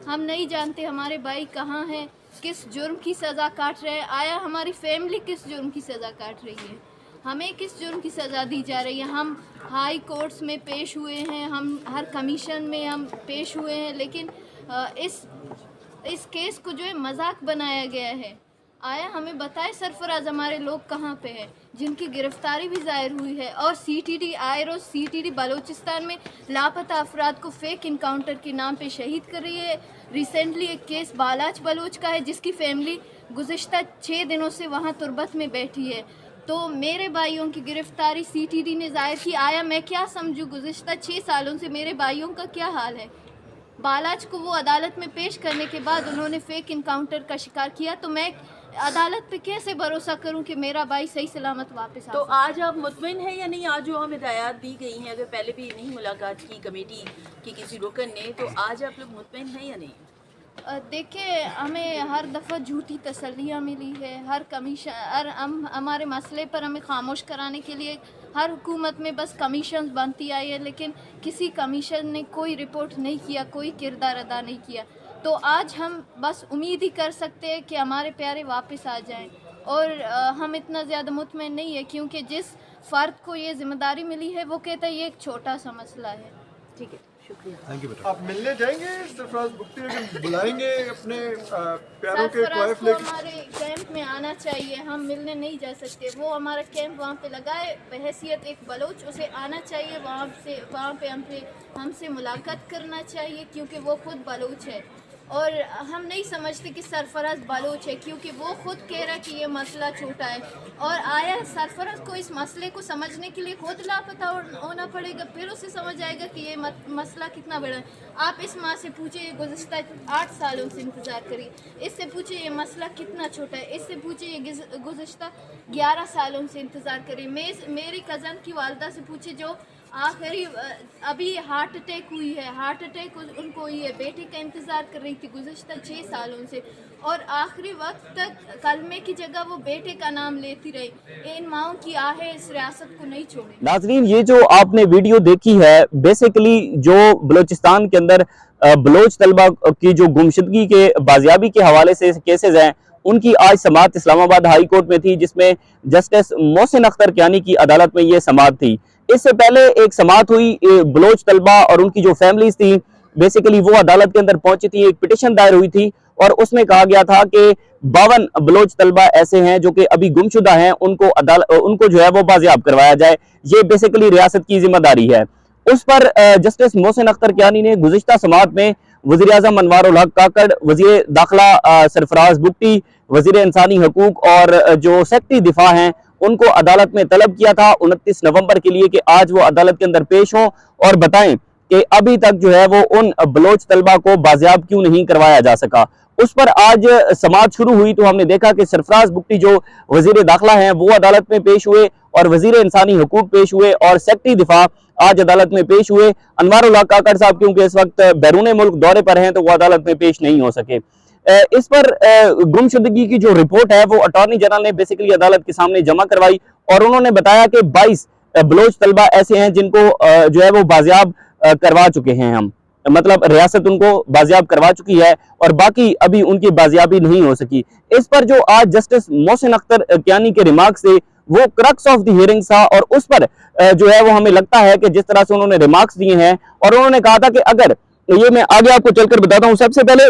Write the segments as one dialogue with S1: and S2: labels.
S1: हम नहीं जानते हमारे भाई कहाँ हैं, किस जुर्म की सज़ा काट रहे हैं, आया हमारी फैमिली किस जुर्म की सज़ा काट रही है, हमें किस जुर्म की सज़ा दी जा रही है। हम हाई कोर्ट्स में पेश हुए हैं, हम हर कमीशन में हम पेश हुए हैं, लेकिन इस केस को जो है मजाक बनाया गया है। आया हमें बताए सरफराज हमारे लोग कहाँ पे हैं जिनकी गिरफ्तारी भी ज़ाहिर हुई है, और सीटीडी आयरो सीटीडी बलूचिस्तान में लापता अफराद को फेक इनकाउंटर के नाम पे शहीद कर रही है। रिसेंटली एक केस बालाच बलूच का है जिसकी फैमिली गुज़िश्ता 6 दिनों से वहाँ तुर्बत में बैठी है। तो मेरे भाइयों की गिरफ्तारी सीटीडी ने ज़ाहिर की। आया मैं क्या समझूँ, गुज़िश्ता 6 सालों से मेरे भाइयों का क्या हाल है। बालाच को वो अदालत में पेश करने के बाद उन्होंने फेक इनकाउंटर का शिकार किया, तो मैं अदालत पे कैसे भरोसा करूं कि मेरा भाई सही सलामत वापस आ।
S2: तो आज आप मुतमिन हैं या नहीं? आज जो हमें हिदायत दी गई हैं, अगर पहले भी नहीं मुलाकात की कमेटी की किसी रुकन ने, तो आज आप लोग मुतमिन हैं या नहीं?
S1: देखिए हमें हर दफ़ा झूठी तसल्लियाँ मिली है, हर कमीशन हमारे मसले पर हमें खामोश कराने के लिए हर हुकूमत में बस कमीशन बनती आई है, लेकिन किसी कमीशन ने कोई रिपोर्ट नहीं किया, कोई किरदार अदा नहीं किया। तो आज हम बस उम्मीद ही कर सकते हैं कि हमारे प्यारे वापस आ जाएं, और हम इतना ज़्यादा मुतमिन नहीं है क्योंकि जिस फ़र्द को ये ज़िम्मेदारी मिली है वो कहता है ये एक छोटा सा मसला है।
S2: ठीक है, शुक्रिया।
S3: थैंक यू बेटा।
S4: आप मिलने जाएंगे सरफराज बुख्ती, अगर बुलाएंगे अपने प्यारों के
S1: सरफराज
S4: क्वाइफ
S1: को
S4: लेके?
S1: हमारे कैंप में आना चाहिए, हम मिलने नहीं जा सकते। वो हमारा कैंप वहाँ पे लगा है बहैसियत एक बलोच, उसे आना चाहिए वहाँ पे हमसे मुलाकात करना चाहिए क्योंकि वो खुद बलोच है। और हम नहीं समझते कि सरफराज बलोच है क्योंकि वो खुद कह रहा है कि ये मसला छोटा है, और आया सरफराज को इस मसले को समझने के लिए खुद लापता होना पड़ेगा, फिर उसे समझ आएगा कि ये मसला कितना बड़ा है। आप इस माँ से पूछिए, गुज़िश्ता 8 सालों से इंतज़ार करिए, इससे पूछिए ये मसला कितना छोटा है, इससे पूछिए ये गुज़िश्ता 11 सालों से इंतज़ार करिए। मेरी कज़न की वालदा से पूछिए जो आखिरी अभी हार्ट अटैक हुई है, हार्ट अटैक उनको हुई है, बेटे का इंतज़ार कर रही थी गुज़िश्ता 6 सालों से, और आखिरी वक्त तक कलमे की जगह वो बेटे का नाम लेती रही। इन माओं की आहें इस रियासत को नहीं छोड़े।
S5: नाज़रीन, ये जो आपने वीडियो देखी है, बेसिकली जो बलूचिस्तान के अंदर बलोच तलबा की जो गुमशुदगी के बाजियाबी के हवाले से केसेस हैं, उनकी आज समाअत इस्लामाबाद हाई कोर्ट में थी, जिसमें जस्टिस मोहसिन अख्तर कियानी की अदालत में ये समाअत थी। इससे पहले एक समाअत हुई बलोच तलबा और उनकी जो फैमिलीज थी, बेसिकली वो अदालत के अंदर पहुंची थी, एक पिटिशन दायर हुई थी और उसमें कहा गया था कि 52 बलोच तलबा ऐसे हैं जो कि अभी गुमशुदा हैं, उनको जो है वो बाजियाब करवाया जाए, ये बेसिकली रियासत की जिम्मेदारी है। उस पर जस्टिस मोहसिन अख्तर कियानी ने गुज़िश्ता समाअत में वज़ीर आज़म अनवार उल हक काकड़, वज़ीर दाखिला सरफराज बुख्ती, वज़ीर इंसानी हकूक और जो सेक्रेटरी दिफा हैं उनको अदालत में तलब किया था 29 नवंबर के लिए कि आज वो अदालत के अंदर पेश हों और बताएं कि अभी तक जो है वो उन बलोच तलबा को बाजियाब क्यों नहीं करवाया जा सका। उस पर आज समाअत शुरू हुई तो हमने देखा कि सरफराज बुख्ती जो वज़ीर दाखिला हैं वो अदालत में पेश हुए और वज़ीर इंसानी हकूक पेश हुए और सेक्रेटरी दिफा आज अदालत में पेश हुए। अनवार उल हक काकड़ साहब क्योंकि इस वक्त बैरून मुल्क दौरे पर हैं तो वो अदालत में पेश नहीं हो सके। इस पर गुमशुदगी की जो रिपोर्ट है वो अटॉर्नी जनरल ने बेसिकली अदालत के सामने जमा करवाई और उन्होंने बताया कि 22 बलोच तलबा ऐसे हैं जिनको जो है वो बाजियाब करवा चुके हैं, हम मतलब रियासत उनको बाजियाब करवा चुकी है और बाकी अभी उनकी बाजियाबी नहीं हो सकी। इस पर जो आज जस्टिस मोहसिन अख्तर कियानी के रिमार्क्स थे वो क्रक्स ऑफ द हियरिंग्स था और उस पर जो है वो हमें लगता है कि जिस तरह से उन्होंने रिमार्क्स दिए हैं और उन्होंने कहा था कि अगर ये मैं आगे आपको चलकर बताता हूँ। सबसे पहले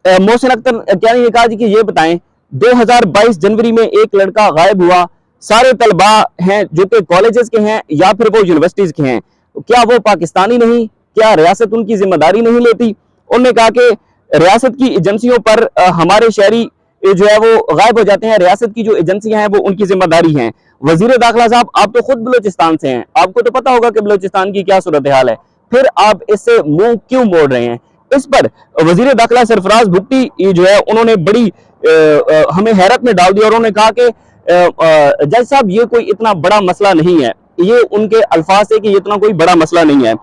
S5: मोहसिन अख्तर कियानी ने कहा कि ये बताएं 2022 जनवरी में एक लड़का गायब हुआ, सारे तलबा हैं जो कि कॉलेजेस के हैं या फिर वो यूनिवर्सिटीज के हैं, क्या वो पाकिस्तानी नहीं, क्या रियासत उनकी जिम्मेदारी नहीं लेती? उन्होंने कहा कि रियासत की एजेंसियों पर हमारे शहरी जो है वो गायब हो जाते हैं, रियासत की जो एजेंसियां हैं वो उनकी जिम्मेदारी हैं। वजीर दाखिला साहब आप तो खुद बलूचिस्तान से हैं, आपको तो पता होगा कि बलूचिस्तान की क्या सूरत हाल है, फिर आप इससे मुंह क्यों मोड़ रहे हैं? इस पर वजीर दाखिला सरफराज बुख्ती जो है उन्होंने बड़ी हमें हैरत में डाल दिया और उन्होंने कहा कि जज साहब ये कोई इतना बड़ा मसला नहीं है, ये उनके अल्फाज से कि ये इतना कोई बड़ा मसला नहीं है।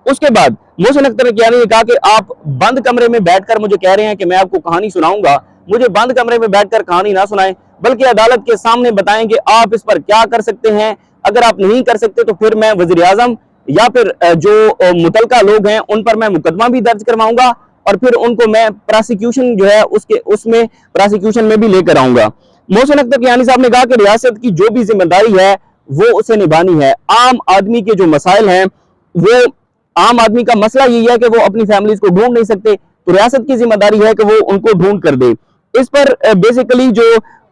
S5: उसके बाद मोहसिन अख्तर कियानी ने कहा कि आप बंद कमरे में बैठकर मुझे कह रहे हैं कि मैं आपको कहानी सुनाऊंगा, मुझे बंद कमरे में बैठकर कहानी ना सुनाएं बल्कि अदालत के सामने बताएं कि आप इस पर क्या कर सकते हैं। अगर आप नहीं कर सकते तो फिर मैं वजीर आजम या फिर जो मुतलका लोग हैं उन पर मैं मुकदमा भी दर्ज करवाऊंगा اور پھر ان کو میں پراسیکیوشن جو ہے اس میں پراسیکیوشن میں بھی لے کر آؤں گا۔ محسن اختر کیانی صاحب نے کہا کہ ریاست کی جو بھی ذمہ داری ہے وہ اسے نبھانی ہے۔ عام آدمی کے جو مسائل ہیں وہ عام آدمی کا مسئلہ یہی ہے کہ وہ اپنی فیملیز کو ڈھونڈ نہیں سکتے، تو ریاست کی ذمہ داری ہے کہ وہ ان کو ڈھونڈ کر دے۔ اس پر بیسیکلی جو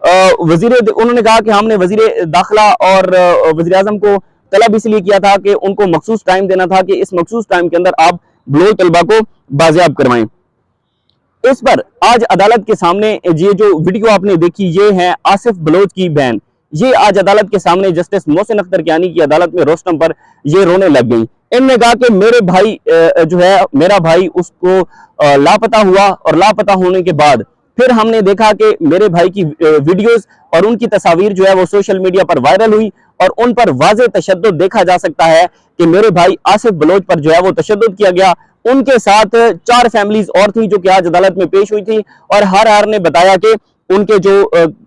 S5: انہوں نے کہا کہ ہم نے وزیر داخلہ اور وزیر اعظم کو طلب اس لیے کیا تھا کہ ان کو مخصوص ٹائم دینا تھا کہ اس مخصوص ٹائم کے اندر آپ بلوچ طلبہ کو بازیاب کروائیں۔ اس پر آج عدالت کے سامنے یہ جو ویڈیو آپ نے دیکھی یہ ہے آصف بلوچ کی بہن، یہ آج عدالت کے سامنے جسٹس محسن اختر کیانی کی عدالت میں روسٹم پر یہ رونے لگ گئی۔ ان نے کہا کہ میرے بھائی جو ہے میرا بھائی اس کو لاپتہ ہوا اور لاپتہ ہونے کے بعد پھر ہم نے دیکھا کہ میرے بھائی کی ویڈیوز اور ان کی تصاویر جو ہے وہ سوشل میڈیا پر وائرل ہوئی اور ان پر واضح تشدد دیکھا جا سکتا ہے کہ میرے بھائی آصف بلوچ پر جو ہے وہ تشدد کیا گیا۔ ان کے ساتھ 4 فیملیز اور تھیں جو کہ آج عدالت میں پیش ہوئی تھی اور ہر نے بتایا کہ ان کے جو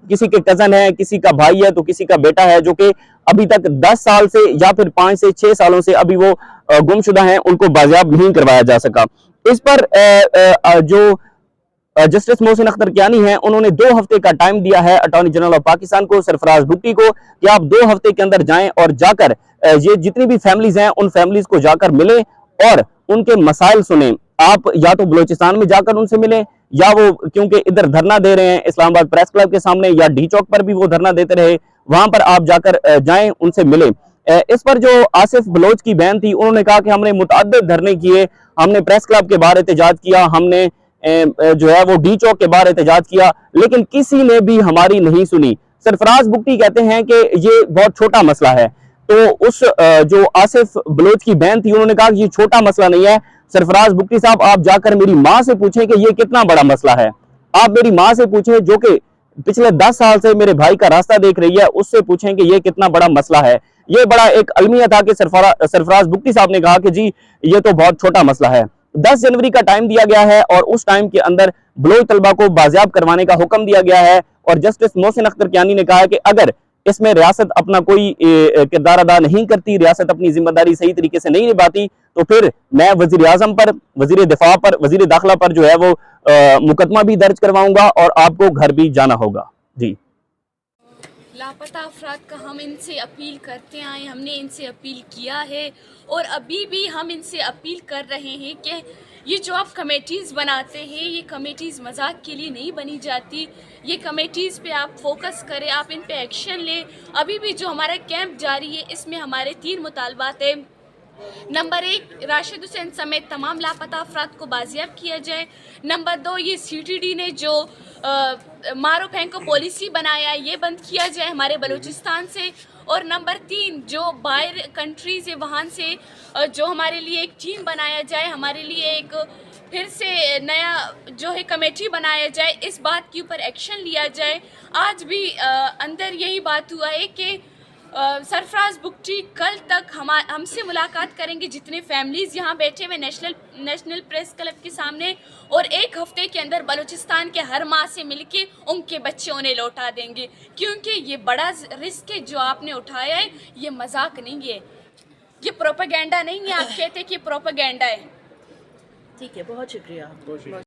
S5: کسی کے کزن ہے، کسی کا بھائی ہے تو کسی کا بیٹا ہے جو کہ ابھی تک 10 سال سے یا پھر 5 سے 6 سالوں سے ابھی وہ گم شدہ ہیں، ان کو بازیاب نہیں کروایا جا سکا۔ اس پر جو جسٹس محسن اختر کیانی ہیں انہوں نے 2 ہفتے کا ٹائم دیا ہے اٹارنی جنرل آف پاکستان کو، سرفراز بھٹی کو، کہ آپ 2 ہفتے کے اندر جائیں اور جا کر یہ جتنی بھی فیملیز ہیں ان فیملیز کو جا کر ملیں اور ان کے مسائل سنیں۔ آپ یا تو بلوچستان میں جا کر ان سے ملیں یا وہ کیونکہ ادھر دھرنا دے رہے ہیں اسلام آباد پریس کلب کے سامنے یا ڈی چوک پر بھی وہ دھرنا دیتے رہے، وہاں پر آپ جا کر جائیں ان سے ملیں۔ اس پر جو آصف بلوچ کی بہن تھی انہوں نے کہا کہ ہم نے متعدد دھرنے کیے، ہم نے پریس کلب کے باہر احتجاج کیا، ہم نے جو ہے وہ ڈی چوک کے باہر احتجاج کیا، لیکن کسی نے بھی ہماری نہیں سنی۔ سرفراز بھٹی کہتے ہیں کہ یہ بہت چھوٹا مسئلہ ہے، تو اس جو آصف بلوچ کی بہن تھی انہوں نے کہا کہ یہ چھوٹا مسئلہ نہیں ہے، سرفراز بھٹی صاحب آپ جا کر میری ماں سے پوچھیں کہ یہ کتنا بڑا مسئلہ ہے، آپ میری ماں سے پوچھیں جو کہ پچھلے 10 سال سے میرے بھائی کا راستہ دیکھ رہی ہے، اس سے پوچھیں کہ یہ کتنا بڑا مسئلہ ہے۔ یہ بڑا ایک المیہ تھا کہ سرفراز بھٹی صاحب نے کہا کہ جی یہ تو بہت چھوٹا مسئلہ ہے۔ 10 جنوری کا ٹائم دیا گیا ہے اور اس ٹائم کے اندر بلوچ طلبہ کو بازیاب کروانے کا حکم دیا گیا ہے، اور جسٹس محسن اختر کیانی نے کہا ہے کہ اگر اس میں ریاست اپنا کوئی کردار ادا نہیں کرتی، ریاست اپنی ذمہ داری صحیح طریقے سے نہیں نبھاتی، تو پھر میں وزیر اعظم پر، وزیر دفاع پر، وزیر داخلہ پر جو ہے وہ مقدمہ بھی درج کرواؤں گا اور آپ کو گھر بھی جانا ہوگا۔ جی
S3: لاپتہ افراد کا ہم ان سے اپیل کرتے آئے، ہم نے ان سے اپیل کیا ہے اور ابھی بھی ہم ان سے اپیل کر رہے ہیں کہ یہ جو آپ کمیٹیز بناتے ہیں یہ کمیٹیز مذاق کے لیے نہیں بنی جاتی، یہ کمیٹیز پہ آپ فوکس کریں، آپ ان پہ ایکشن لیں۔ ابھی بھی جو ہمارا کیمپ جاری ہے اس میں ہمارے 3 مطالبات ہیں۔ نمبر 1 راشد حسین سمیت تمام لاپتہ افراد کو بازیاب کیا جائے۔ نمبر 2 یہ CTD نے جو مارو پھینکو پالیسی بنایا یہ بند کیا جائے ہمارے بلوچستان سے۔ اور نمبر 3 جو باہر کنٹریز ہے وہاں سے جو ہمارے لیے ایک ٹیم بنایا جائے، ہمارے لیے ایک پھر سے نیا جو ہے کمیٹی بنایا جائے، اس بات کے اوپر ایکشن لیا جائے۔ آج بھی اندر یہی بات ہوا ہے کہ سرفراز بگٹی کل تک ہم سے ملاقات کریں گے، جتنے فیملیز یہاں بیٹھے ہوئے نیشنل پریس کلب کے سامنے، اور 1 ہفتے کے اندر بلوچستان کے ہر ماں سے مل کے ان کے بچے انہیں لوٹا دیں گے، کیونکہ یہ بڑا رسک ہے جو آپ نے اٹھایا ہے، یہ مذاق نہیں ہے، یہ پروپیگنڈا نہیں ہے۔ آپ کہتے کہ یہ پروپیگنڈا ہے۔
S2: ٹھیک ہے، بہت شکریہ۔